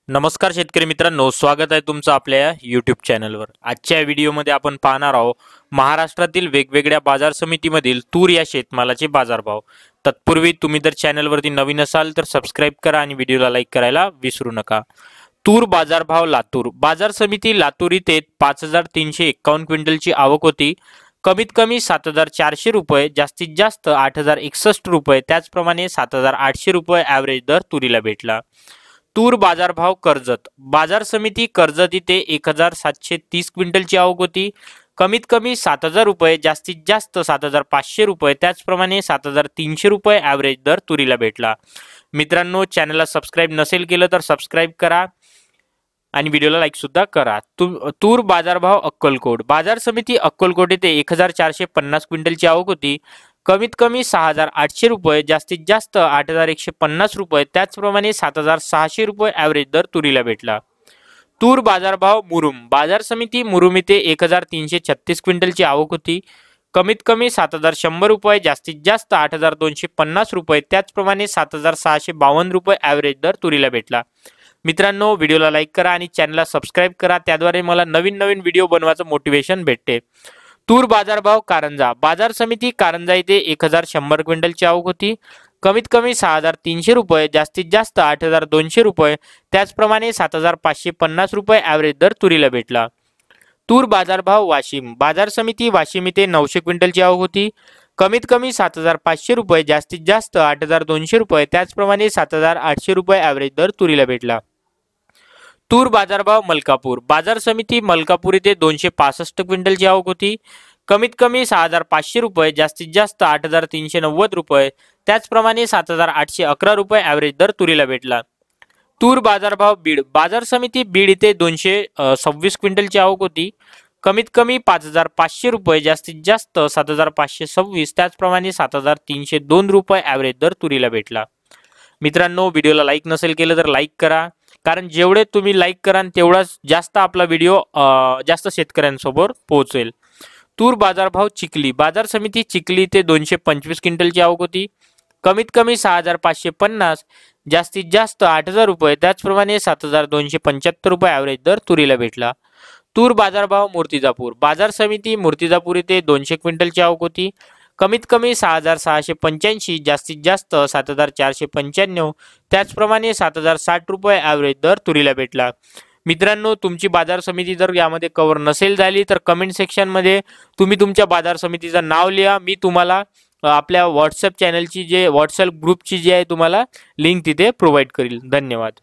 नमस्कार शेतकरी मित्रांनो, स्वागत आहे तुमचं आपल्या यूट्यूब चॅनलवर। आजच्या व्हिडिओमध्ये आपण पाहणार आहोत महाराष्ट्रातील वेगवेगळ्या बाजार समितीमधील तूर या शेतमालाचे बाजारभाव। तत्पूर्वी तुम्ही जर चॅनलवरती नवीन असाल तर सबस्क्राइब करा आणि व्हिडिओला लाईक करायला विसरू नका। तूर बाजारभाव लातूर बाजार समिती लातूर इथे 5351 क्विंटलची आवक होती। कमीत कमी 7400 रुपये, जास्तीत जास्त 8061 रुपये, त्याचप्रमाणे 7800 रुपये ॲव्हरेज दर तुरीला भेटला। तूर बाजारभाव कर्जत बाजार समिती कर्जत इथे 1730 क्विंटलची आवक होती। कमीत कमी 7000 रुपये, जास्तीत जास्त 7500 रुपये, त्याचप्रमाणे 7300 रुपये ॲव्हरेज दर तुरीला भेटला। मित्रांनो, चॅनलला सबस्क्राइब नसेल केलं तर सबस्क्राइब करा आणि व्हिडिओला लाईक सुद्धा करा। तूर बाजारभाव अक्कलकोट बाजार समिती अक्कलकोट येथे 1450 क्विंटलची आवक होती। कमीत कमी 6800 रुपये, जास्तीत जास्त 8150 रुपये, त्याचप्रमाणे 7600 रुपये ॲव्हरेज दर तुरीला भेटला। तूर बाजारभाव मुरुम बाजार समिती मुरुम येथे 1336 क्विंटलची आवक होती। कमीत कमी 7100 रुपये, जास्तीत जास्त 8250 रुपये, त्याचप्रमाणे 7652 रुपये ॲव्हरेज दर तुरीला भेटला। मित्रांनो, व्हिडिओला लाईक करा आणि चॅनलला सबस्क्राइब करा, त्याद्वारे मला नवीन व्हिडिओ बनवायचं मोटिवेशन भेटते। तूर बाजारभाव कारंजा बाजार समिती कारंजा येथे 1100 क्विंटलची आवक होती। कमीत कमी 6300 रुपये, जास्तीत जास्त 8200 रुपये, त्याचप्रमाणे 7550 रुपये ॲव्हरेज दर तुरीला भेटला। तूर बाजारभाव वाशिम बाजार समिती वाशिम येथे 900 क्विंटलची आवक होती। कमीत कमी 7500 रुपये, जास्तीत जास्त 8200 रुपये, त्याचप्रमाणे 7800 रुपये ॲव्हरेज दर तुरीला भेटला। तूर बाजारभाव मलकापूर बाजार समिती मलकापूर येथे 265 क्विंटलची आवक होती। कमीत कमी 6500 रुपये, जास्तीत जास्त 8390 रुपये, त्याचप्रमाणे 7811 रुपये ॲव्हरेज दर तुरीला भेटला। तूर बाजारभाव बीड बाजार समिती बीड येथे 226 क्विंटलची आवक होती। कमीत कमी 5500 रुपये, जास्तीत जास्त 7526, त्याचप्रमाणे 7302 रुपये ॲव्हरेज दर तुरीला भेटला। मित्रांनो, व्हिडिओला लाईक नसेल केलं तर लाईक करा, कारण जेवढे तुम्ही लाईक कराल तेवढाच जास्त आपला व्हिडिओ जास्त शेतकऱ्यांसोबत पोहोचेल। तूर बाजारभाव चिखली बाजार समिती चिखली इथे 225 क्विंटलची आवक होती। कमीत कमी 6550, जास्तीत जास्त 8000 रुपये, त्याचप्रमाणे 7275 रुपये ॲव्हरेज दर तुरीला भेटला। तूर बाजारभाव मूर्तिजापूर बाजार समिती मूर्तिजापूर इथे 200 क्विंटलची आवक होती। कमीत कमी 6685, जास्तीत जास्त 7495, त्याचप्रमाणे 7060 रुपये ॲव्हरेज दर तुरीला भेटला। मित्रांनो, तुमची बाजार समिती जर यामध्ये कव्हर नसेल झाली तर कमेंट सेक्शनमध्ये तुम्ही तुमच्या बाजार समितीचं नाव लिहा। मी तुम्हाला आपल्या व्हॉट्सअप चॅनलची व्हॉट्सअप ग्रुपची जी आहे तुम्हाला लिंक तिथे प्रोव्हाइड करील। धन्यवाद।